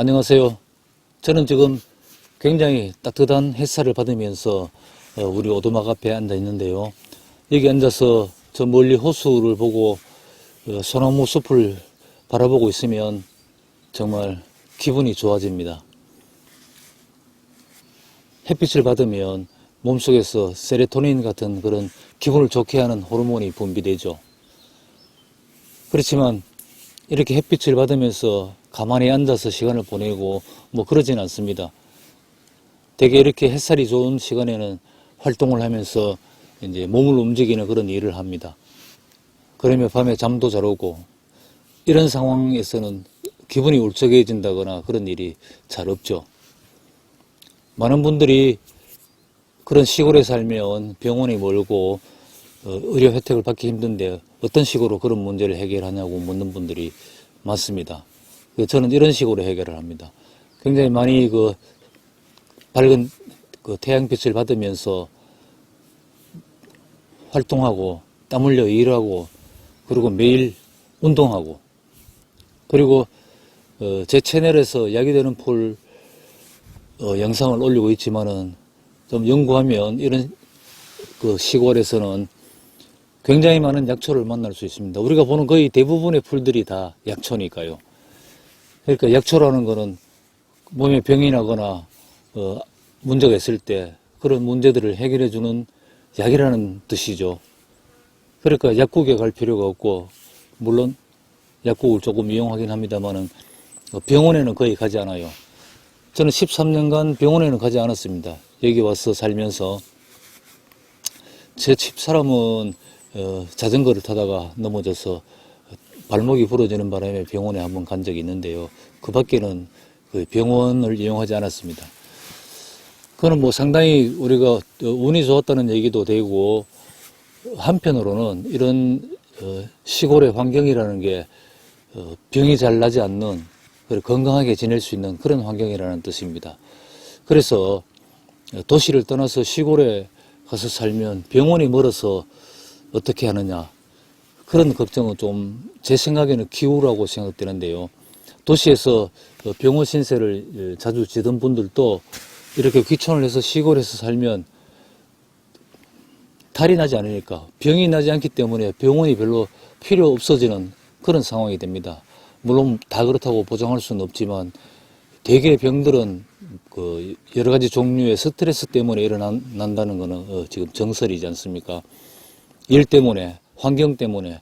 안녕하세요. 저는 지금 굉장히 따뜻한 햇살을 받으면서 우리 오두막 앞에 앉아 있는데요. 여기 앉아서 저 멀리 호수를 보고 소나무 숲을 바라보고 있으면 정말 기분이 좋아집니다. 햇빛을 받으면 몸속에서 세로토닌 같은 그런 기분을 좋게 하는 호르몬이 분비되죠. 그렇지만 이렇게 햇빛을 받으면서 가만히 앉아서 시간을 보내고 뭐 그러진 않습니다. 되게 이렇게 햇살이 좋은 시간에는 활동을 하면서 이제 몸을 움직이는 그런 일을 합니다. 그러면 밤에 잠도 잘 오고 이런 상황에서는 기분이 울적해진다거나 그런 일이 잘 없죠. 많은 분들이 그런 시골에 살면 병원이 멀고 의료 혜택을 받기 힘든데 어떤 식으로 그런 문제를 해결하냐고 묻는 분들이 많습니다. 저는 이런 식으로 해결을 합니다. 굉장히 많이 밝은 태양빛을 받으면서 활동하고 땀 흘려 일하고 그리고 매일 운동하고 그리고 제 채널에서 야기되는 풀 영상을 올리고 있지만은 좀 연구하면 이런 시골에서는 굉장히 많은 약초를 만날 수 있습니다. 우리가 보는 거의 대부분의 풀들이 다 약초니까요. 그러니까 약초라는 거는 몸에 병이 나거나 문제가 있을 때 그런 문제들을 해결해 주는 약이라는 뜻이죠. 그러니까 약국에 갈 필요가 없고 물론 약국을 조금 이용하긴 합니다만은 병원에는 거의 가지 않아요. 저는 13년간 병원에는 가지 않았습니다. 여기 와서 살면서 제 집사람은 자전거를 타다가 넘어져서 발목이 부러지는 바람에 병원에 한번 간 적이 있는데요. 그 밖에는 병원을 이용하지 않았습니다. 그거는 뭐 상당히 우리가 운이 좋았다는 얘기도 되고 한편으로는 이런 시골의 환경이라는 게 병이 잘 나지 않는 건강하게 지낼 수 있는 그런 환경이라는 뜻입니다. 그래서 도시를 떠나서 시골에 가서 살면 병원이 멀어서 어떻게 하느냐 그런 걱정은 좀 제 생각에는 기우라고 생각되는데요. 도시에서 병원 신세를 자주 지던 분들도 이렇게 귀촌을 해서 시골에서 살면 탈이 나지 않으니까 병이 나지 않기 때문에 병원이 별로 필요 없어지는 그런 상황이 됩니다. 물론 다 그렇다고 보장할 수는 없지만 대개 병들은 여러 가지 종류의 스트레스 때문에 일어난다는 것은 지금 정설이지 않습니까? 일 때문에, 환경 때문에,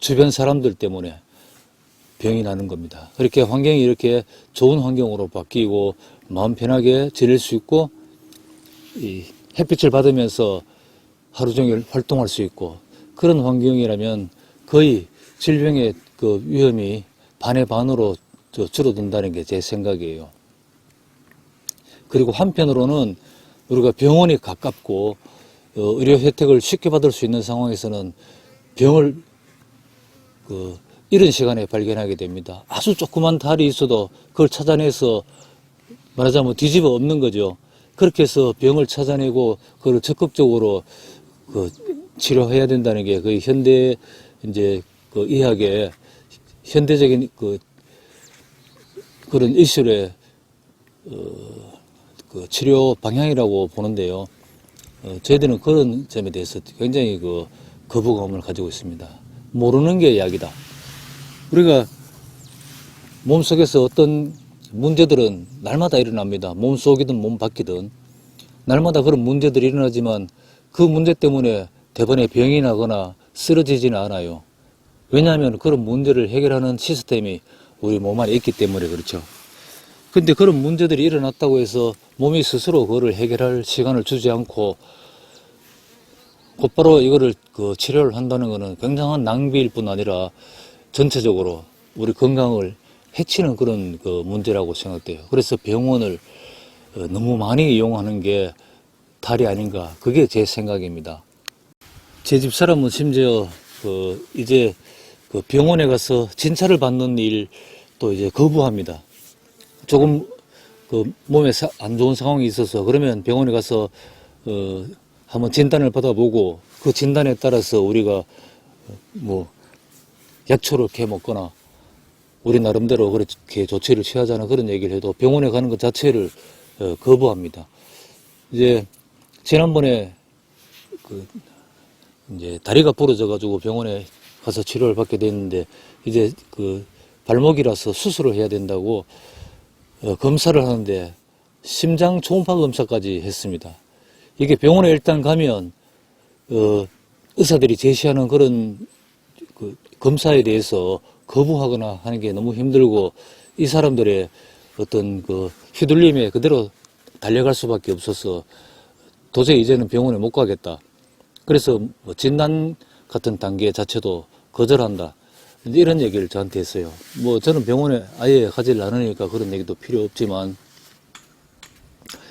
주변 사람들 때문에 병이 나는 겁니다. 그렇게 환경이 이렇게 좋은 환경으로 바뀌고 마음 편하게 지낼 수 있고 이 햇빛을 받으면서 하루 종일 활동할 수 있고 그런 환경이라면 거의 질병의 위험이 반의 반으로 줄어든다는 게 제 생각이에요. 그리고 한편으로는 우리가 병원이 가깝고 의료 혜택을 쉽게 받을 수 있는 상황에서는 병을 이른 시간에 발견하게 됩니다. 아주 조그만 탈이 있어도 그걸 찾아내서 말하자면 뒤집어 엎는 거죠. 그렇게 해서 병을 찾아내고 그걸 적극적으로 치료해야 된다는 게 거의 현대 이제 의학의 현대적인 그런 의술의 치료 방향이라고 보는데요. 저희들은 그런 점에 대해서 굉장히 거부감을 가지고 있습니다. 모르는 게 약이다. 우리가 몸속에서 어떤 문제들은 날마다 일어납니다. 몸속이든 몸 밖이든 날마다 그런 문제들이 일어나지만 그 문제 때문에 대번에 병이 나거나 쓰러지지는 않아요. 왜냐하면 그런 문제를 해결하는 시스템이 우리 몸 안에 있기 때문에 그렇죠. 근데 그런 문제들이 일어났다고 해서 몸이 스스로 그거를 해결할 시간을 주지 않고 곧바로 이거를 치료를 한다는 것은 굉장한 낭비일 뿐 아니라 전체적으로 우리 건강을 해치는 그런 문제라고 생각돼요. 그래서 병원을 너무 많이 이용하는 게 탈이 아닌가, 그게 제 생각입니다. 제 집사람은 심지어 이제 병원에 가서 진찰을 받는 일도 이제 거부합니다. 조금 몸에 안 좋은 상황이 있어서 그러면 병원에 가서 한번 진단을 받아보고 그 진단에 따라서 우리가 뭐 약초를 캐 먹거나 우리 나름대로 그렇게 조치를 취하자는 그런 얘기를 해도 병원에 가는 것 자체를 거부합니다. 이제 지난번에 이제 다리가 부러져 가지고 병원에 가서 치료를 받게 됐는데 이제 발목이라서 수술을 해야 된다고 검사를 하는데 심장 초음파 검사까지 했습니다. 이게 병원에 일단 가면 의사들이 제시하는 그런 검사에 대해서 거부하거나 하는 게 너무 힘들고 이 사람들의 어떤 휘둘림에 그대로 달려갈 수밖에 없어서 도저히 이제는 병원에 못 가겠다. 그래서 진단 같은 단계 자체도 거절한다. 이런 얘기를 저한테 했어요. 저는 병원에 아예 가지를 않으니까 그런 얘기도 필요 없지만,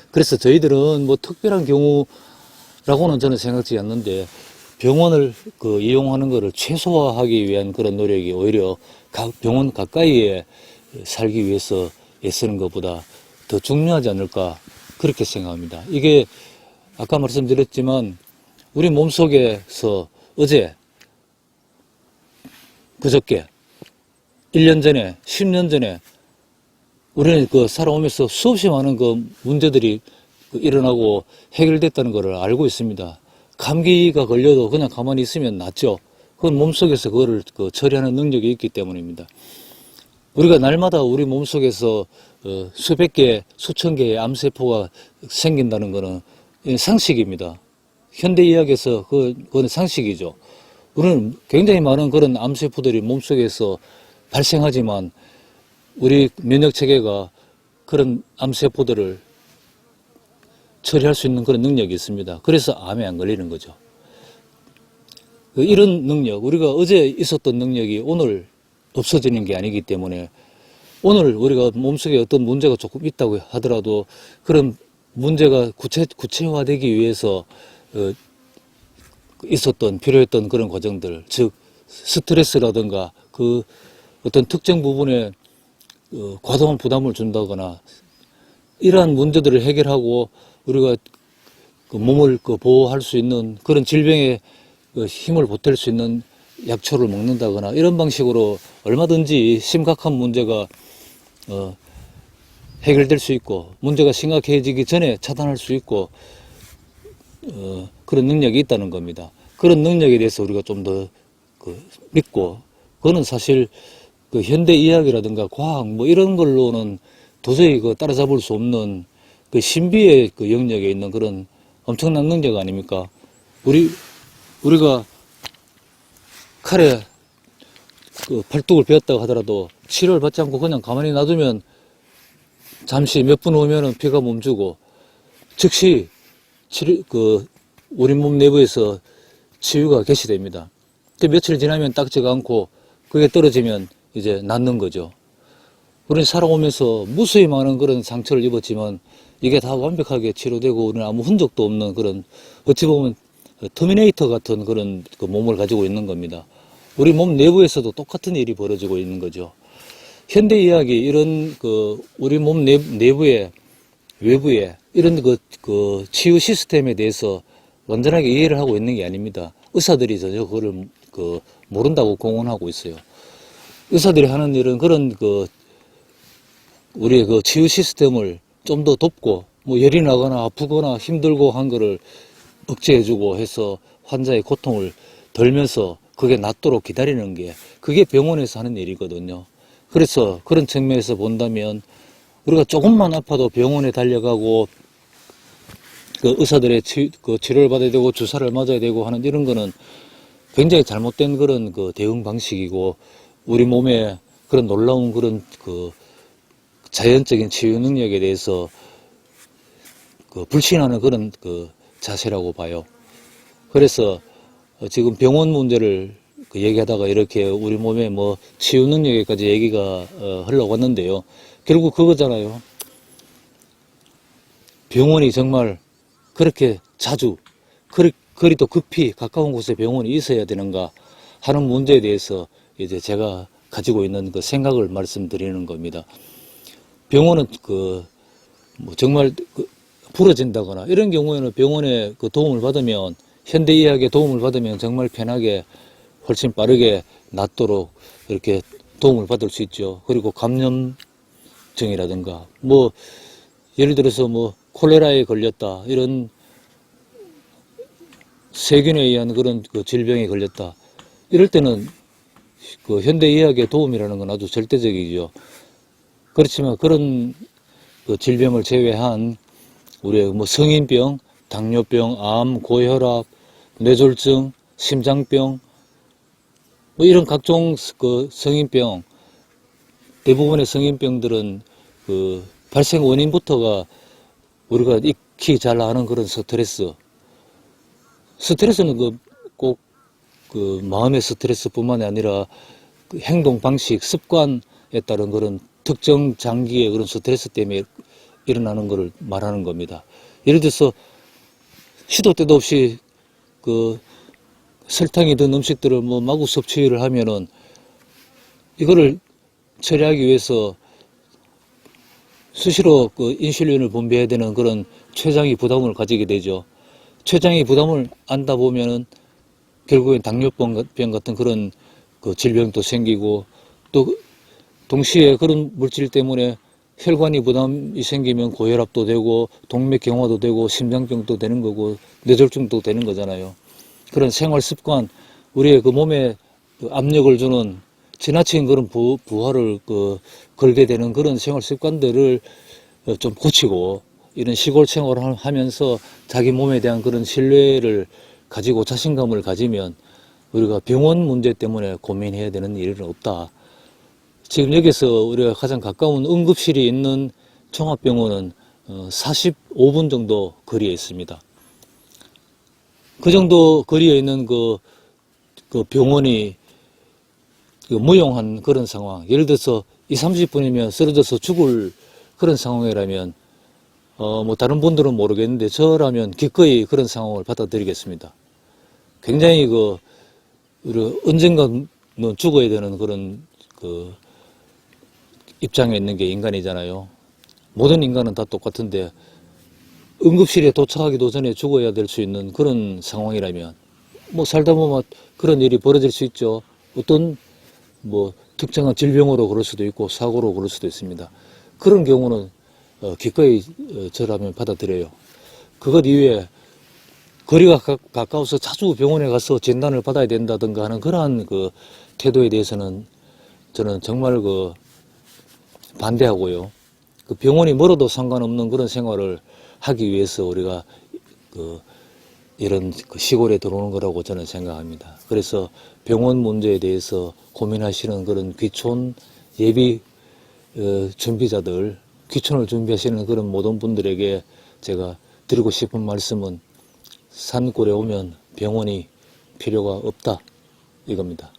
그래서 저희들은 특별한 경우라고는 저는 생각지 않는데, 병원을 이용하는 것을 최소화하기 위한 그런 노력이 오히려 병원 가까이에 살기 위해서 애쓰는 것보다 더 중요하지 않을까, 그렇게 생각합니다. 이게 아까 말씀드렸지만 우리 몸속에서 어제, 그저께, 1년 전에, 10년 전에 우리는 살아오면서 수없이 많은 문제들이 일어나고 해결됐다는 것을 알고 있습니다. 감기가 걸려도 그냥 가만히 있으면 낫죠. 그건 몸속에서 그거를 처리하는 능력이 있기 때문입니다. 우리가 날마다 우리 몸속에서 수백 개, 수천 개의 암세포가 생긴다는 것은 상식입니다. 현대의학에서 그건 상식이죠. 우리는 굉장히 많은 그런 암세포들이 몸속에서 발생하지만 우리 면역체계가 그런 암세포들을 처리할 수 있는 그런 능력이 있습니다. 그래서 암에 안 걸리는 거죠. 이런 능력, 우리가 어제 있었던 능력이 오늘 없어지는 게 아니기 때문에 오늘 우리가 몸속에 어떤 문제가 조금 있다고 하더라도 그런 문제가 구체화되기 위해서 있었던, 필요했던 그런 과정들, 즉 스트레스라든가 어떤 특정 부분에 과도한 부담을 준다거나 이러한 문제들을 해결하고 우리가 몸을 보호할 수 있는 그런 질병에 힘을 보탤 수 있는 약초를 먹는다거나 이런 방식으로 얼마든지 심각한 문제가 해결될 수 있고 문제가 심각해지기 전에 차단할 수 있고 그런 능력이 있다는 겁니다. 그런 능력에 대해서 우리가 좀 더 믿고, 그거는 사실 현대의학이라든가 과학 이런 걸로는 도저히 따라잡을 수 없는 신비의 영역에 있는 그런 엄청난 능력 아닙니까? 우리가 칼에 팔뚝을 베었다고 하더라도 치료를 받지 않고 그냥 가만히 놔두면 잠시 몇 분 후면은 피가 멈추고 즉시 우리 몸 내부에서 치유가 개시됩니다. 며칠 지나면 딱지가 않고 그게 떨어지면 이제 낫는 거죠. 우리는 살아오면서 무수히 많은 그런 상처를 입었지만 이게 다 완벽하게 치료되고 우리는 아무 흔적도 없는 그런, 어찌 보면 터미네이터 같은 그런 몸을 가지고 있는 겁니다. 우리 몸 내부에서도 똑같은 일이 벌어지고 있는 거죠. 현대의학이 이런 우리 몸 내부에, 외부에 이런 치유 시스템에 대해서 완전하게 이해를 하고 있는 게 아닙니다. 의사들이 전혀 그거를 모른다고 공언하고 있어요. 의사들이 하는 일은 그런 우리의 치유 시스템을 좀 더 돕고 열이 나거나 아프거나 힘들고 한 거를 억제해주고 해서 환자의 고통을 덜면서 그게 낫도록 기다리는 게, 그게 병원에서 하는 일이거든요. 그래서 그런 측면에서 본다면 우리가 조금만 아파도 병원에 달려가고 의사들의 치료를 받아야 되고 주사를 맞아야 되고 하는 이런 거는 굉장히 잘못된 그런 대응 방식이고, 우리 몸에 그런 놀라운 그런 자연적인 치유 능력에 대해서 불신하는 그런 자세라고 봐요. 그래서 지금 병원 문제를 얘기하다가 이렇게 우리 몸의 치유 능력에까지 얘기가 흘러갔는데요. 결국 그거잖아요. 병원이 정말 그렇게 자주, 그리도 급히 가까운 곳에 병원이 있어야 되는가 하는 문제에 대해서 이제 제가 가지고 있는 생각을 말씀드리는 겁니다. 병원은 정말 부러진다거나 이런 경우에는 병원의 도움을 받으면, 현대의학의 도움을 받으면 정말 편하게 훨씬 빠르게 낫도록 이렇게 도움을 받을 수 있죠. 그리고 감염증이라든가, 뭐, 예를 들어서 뭐, 콜레라에 걸렸다. 이런 세균에 의한 그런 그 질병에 걸렸다. 이럴 때는 그 현대의학의 도움이라는 건 아주 절대적이죠. 그렇지만 그런 그 질병을 제외한 우리의 뭐 성인병, 당뇨병, 암, 고혈압, 뇌졸중, 심장병, 뭐 이런 각종 그 성인병, 대부분의 성인병들은 그 발생 원인부터가 우리가 익히 잘 아는 그런 스트레스. 스트레스는 꼭 그 마음의 스트레스뿐만이 아니라 그 행동 방식, 습관에 따른 그런 특정 장기의 그런 스트레스 때문에 일어나는 것을 말하는 겁니다. 예를 들어서 시도 때도 없이 그 설탕이 든 음식들을 뭐 마구 섭취를 하면은 이거를 처리하기 위해서 수시로 그 인슐린을 분비해야 되는 그런 췌장이 부담을 가지게 되죠. 췌장이 부담을 안다 보면은 결국엔 당뇨병 같은 그런 그 질병도 생기고, 또 동시에 그런 물질 때문에 혈관이 부담이 생기면 고혈압도 되고 동맥경화도 되고 심장병도 되는 거고 뇌졸중도 되는 거잖아요. 그런 생활 습관, 우리의 그 몸에 그 압력을 주는 지나친 그런 부하를 그 걸게 되는 그런 생활 습관들을 좀 고치고, 이런 시골 생활을 하면서 자기 몸에 대한 그런 신뢰를 가지고 자신감을 가지면 우리가 병원 문제 때문에 고민해야 되는 일은 없다. 지금 여기서 우리가 가장 가까운 응급실이 있는 종합병원은 45분 정도 거리에 있습니다. 그 정도 거리에 있는 그 병원이 무용한 그런 상황, 예를 들어서 20, 30분이면 쓰러져서 죽을 그런 상황이라면 뭐 다른 분들은 모르겠는데 저라면 기꺼이 그런 상황을 받아들이겠습니다. 굉장히 우리 언젠가는 죽어야 되는 그런 그 입장에 있는 게 인간이잖아요. 모든 인간은 다 똑같은데 응급실에 도착하기도 전에 죽어야 될 수 있는 그런 상황이라면 뭐 살다 보면 그런 일이 벌어질 수 있죠. 어떤 뭐 특정한 질병으로 그럴 수도 있고 사고로 그럴 수도 있습니다. 그런 경우는 기꺼이 저라면 받아들여요. 그것 이외에 거리가 가까워서 자주 병원에 가서 진단을 받아야 된다든가 하는 그러한 그 태도에 대해서는 저는 정말 반대하고요. 그 병원이 멀어도 상관없는 그런 생활을 하기 위해서 우리가 이런 시골에 들어오는 거라고 저는 생각합니다. 그래서 병원 문제에 대해서 고민하시는 그런 귀촌 예비 준비자들, 귀촌을 준비하시는 그런 모든 분들에게 제가 드리고 싶은 말씀은 산골에 오면 병원이 필요가 없다, 이겁니다.